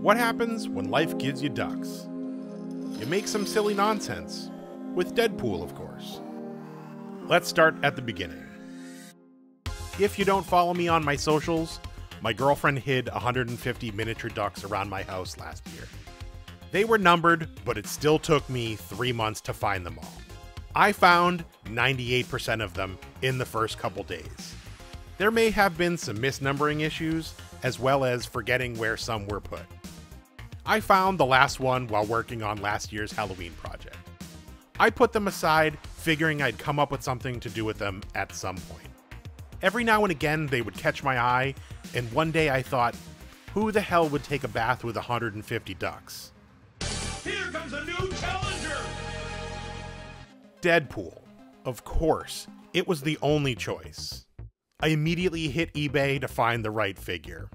What happens when life gives you ducks? You make some silly nonsense. With Deadpool, of course. Let's start at the beginning. If you don't follow me on my socials, my girlfriend hid 150 miniature ducks around my house last year. They were numbered, but it still took me 3 months to find them all. I found 98% of them in the first couple days. There may have been some misnumbering issues, as well as forgetting where some were put. I found the last one while working on last year's Halloween project. I put them aside, figuring I'd come up with something to do with them at some point. Every now and again they would catch my eye, and one day I thought, who the hell would take a bath with 150 ducks? Here comes a new challenger! Deadpool. Of course, it was the only choice. I immediately hit eBay to find the right figure.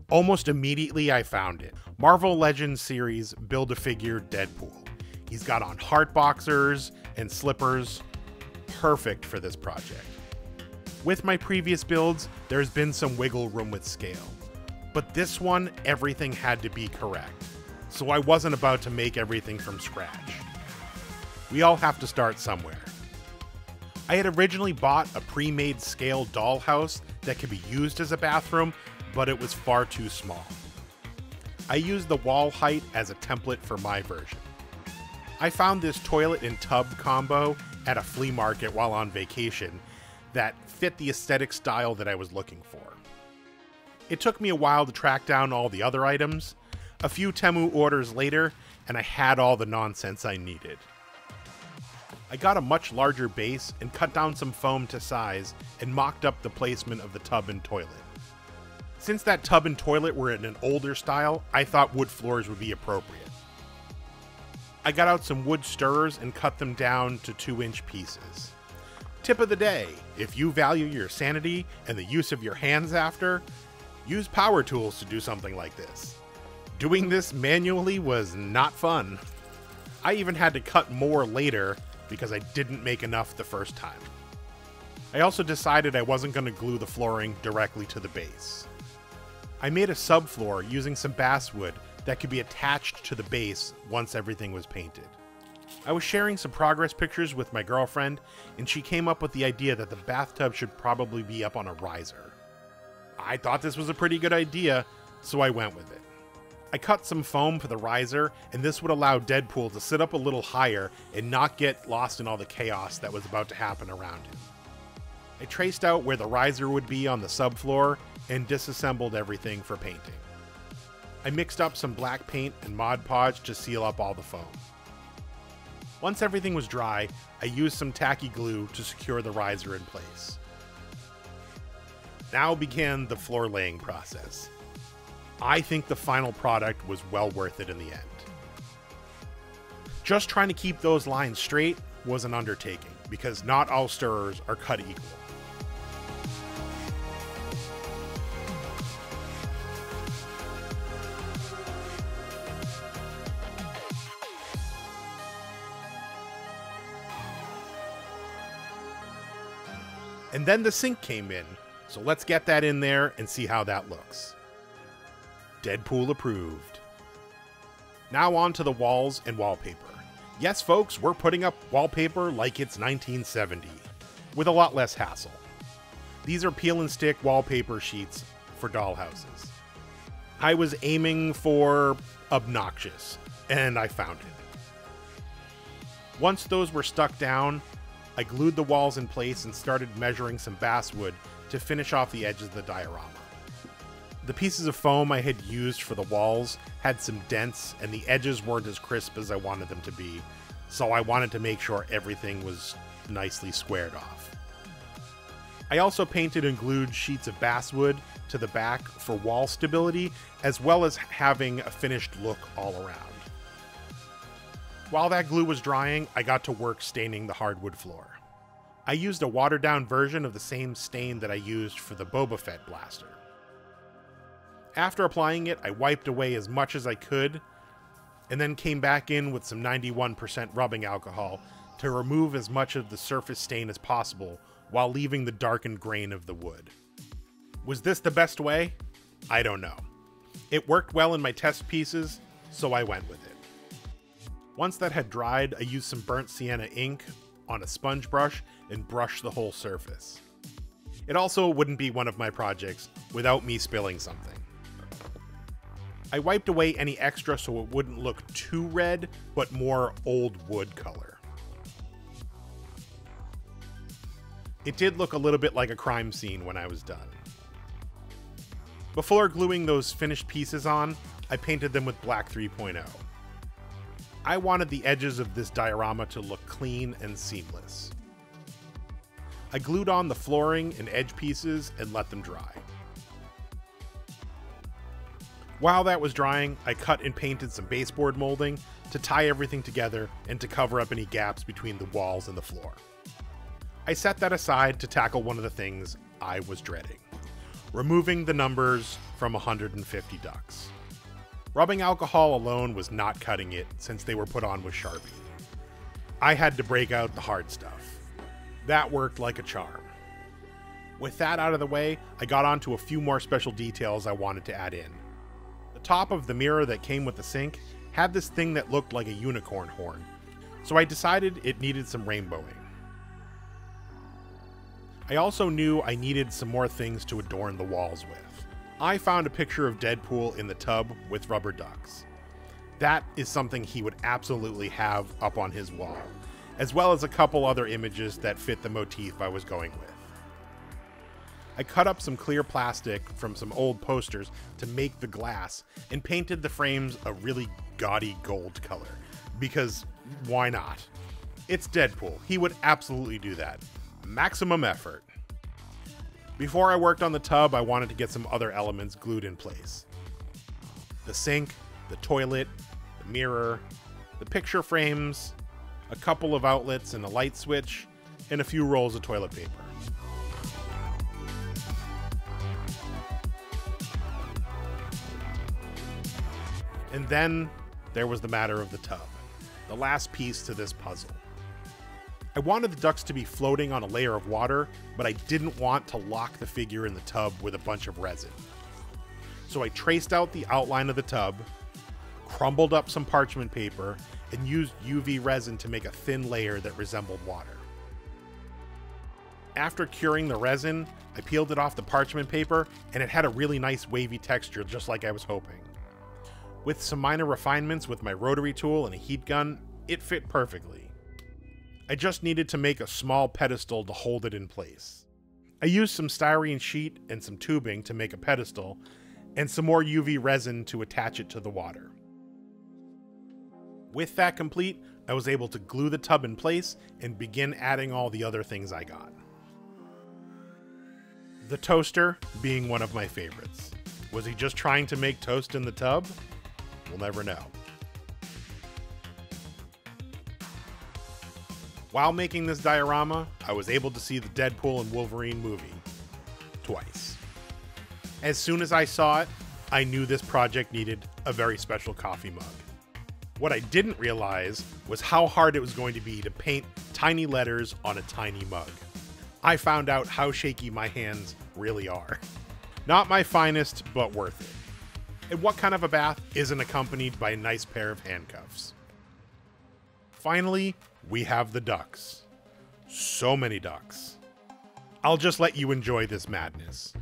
Almost immediately I found it. Marvel Legends series Build-A-Figure Deadpool. He's got on heart boxers and slippers. Perfect for this project. With my previous builds, there's been some wiggle room with scale. But this one, everything had to be correct. So I wasn't about to make everything from scratch. We all have to start somewhere. I had originally bought a pre-made scale dollhouse that could be used as a bathroom, but it was far too small. I used the wall height as a template for my version. I found this toilet and tub combo at a flea market while on vacation that fit the aesthetic style that I was looking for. It took me a while to track down all the other items. A few Temu orders later, and I had all the nonsense I needed. I got a much larger base and cut down some foam to size and mocked up the placement of the tub and toilet. Since that tub and toilet were in an older style, I thought wood floors would be appropriate. I got out some wood stirrers and cut them down to 2-inch pieces. Tip of the day, if you value your sanity and the use of your hands after, use power tools to do something like this. Doing this manually was not fun. I even had to cut more later because I didn't make enough the first time. I also decided I wasn't going to glue the flooring directly to the base. I made a subfloor using some basswood that could be attached to the base once everything was painted. I was sharing some progress pictures with my girlfriend, and she came up with the idea that the bathtub should probably be up on a riser. I thought this was a pretty good idea, so I went with it. I cut some foam for the riser, and this would allow Deadpool to sit up a little higher and not get lost in all the chaos that was about to happen around him. I traced out where the riser would be on the subfloor and disassembled everything for painting. I mixed up some black paint and Mod Podge to seal up all the foam. Once everything was dry, I used some tacky glue to secure the riser in place. Now began the floor laying process. I think the final product was well worth it in the end. Just trying to keep those lines straight was an undertaking, because not all stirrers are cut equal. And then the sink came in, so let's get that in there and see how that looks. Deadpool approved. Now on to the walls and wallpaper. Yes, folks, we're putting up wallpaper like it's 1970, with a lot less hassle. These are peel and stick wallpaper sheets for dollhouses. I was aiming for obnoxious, and I found it. Once those were stuck down, I glued the walls in place and started measuring some basswood to finish off the edges of the diorama. The pieces of foam I had used for the walls had some dents and the edges weren't as crisp as I wanted them to be, so I wanted to make sure everything was nicely squared off. I also painted and glued sheets of basswood to the back for wall stability, as well as having a finished look all around. While that glue was drying, I got to work staining the hardwood floor. I used a watered-down version of the same stain that I used for the Boba Fett blaster. After applying it, I wiped away as much as I could, and then came back in with some 91% rubbing alcohol to remove as much of the surface stain as possible while leaving the darkened grain of the wood. Was this the best way? I don't know. It worked well in my test pieces, so I went with it. Once that had dried, I used some burnt sienna ink on a sponge brush and brushed the whole surface. It also wouldn't be one of my projects without me spilling something. I wiped away any extra so it wouldn't look too red, but more old wood color. It did look a little bit like a crime scene when I was done. Before gluing those finished pieces on, I painted them with black 3.0. I wanted the edges of this diorama to look clean and seamless. I glued on the flooring and edge pieces and let them dry. While that was drying, I cut and painted some baseboard molding to tie everything together and to cover up any gaps between the walls and the floor. I set that aside to tackle one of the things I was dreading: removing the numbers from 150 ducks. Rubbing alcohol alone was not cutting it since they were put on with Sharpie. I had to break out the hard stuff. That worked like a charm. With that out of the way, I got onto a few more special details I wanted to add in. The top of the mirror that came with the sink had this thing that looked like a unicorn horn, so I decided it needed some rainbowing. I also knew I needed some more things to adorn the walls with. I found a picture of Deadpool in the tub with rubber ducks. That is something he would absolutely have up on his wall, as well as a couple other images that fit the motif I was going with. I cut up some clear plastic from some old posters to make the glass and painted the frames a really gaudy gold color, because why not? It's Deadpool, he would absolutely do that. Maximum effort. Before I worked on the tub, I wanted to get some other elements glued in place. The sink, the toilet, the mirror, the picture frames, a couple of outlets and a light switch, and a few rolls of toilet paper. And then there was the matter of the tub, the last piece to this puzzle. I wanted the ducks to be floating on a layer of water, but I didn't want to lock the figure in the tub with a bunch of resin. So I traced out the outline of the tub, crumbled up some parchment paper, and used UV resin to make a thin layer that resembled water. After curing the resin, I peeled it off the parchment paper, and it had a really nice wavy texture, just like I was hoping. With some minor refinements with my rotary tool and a heat gun, it fit perfectly. I just needed to make a small pedestal to hold it in place. I used some styrene sheet and some tubing to make a pedestal, and some more UV resin to attach it to the water. With that complete, I was able to glue the tub in place and begin adding all the other things I got. The toaster being one of my favorites. Was he just trying to make toast in the tub? We'll never know. While making this diorama, I was able to see the Deadpool and Wolverine movie twice. As soon as I saw it, I knew this project needed a very special coffee mug. What I didn't realize was how hard it was going to be to paint tiny letters on a tiny mug. I found out how shaky my hands really are. Not my finest, but worth it. And what kind of a bath isn't accompanied by a nice pair of handcuffs? Finally, we have the ducks. So many ducks. I'll just let you enjoy this madness.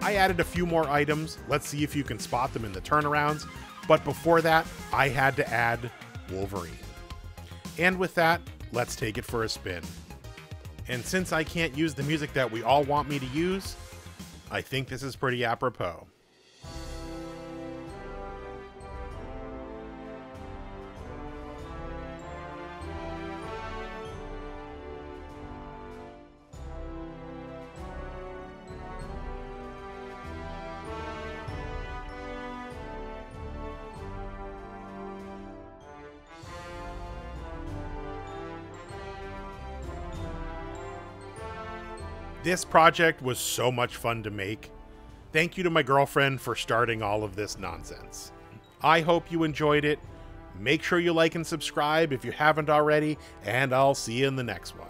I added a few more items. Let's see if you can spot them in the turnarounds. But before that, I had to add Wolverine. And with that, let's take it for a spin. And since I can't use the music that we all want me to use, I think this is pretty apropos. This project was so much fun to make. Thank you to my girlfriend for starting all of this nonsense. I hope you enjoyed it. Make sure you like and subscribe if you haven't already, and I'll see you in the next one.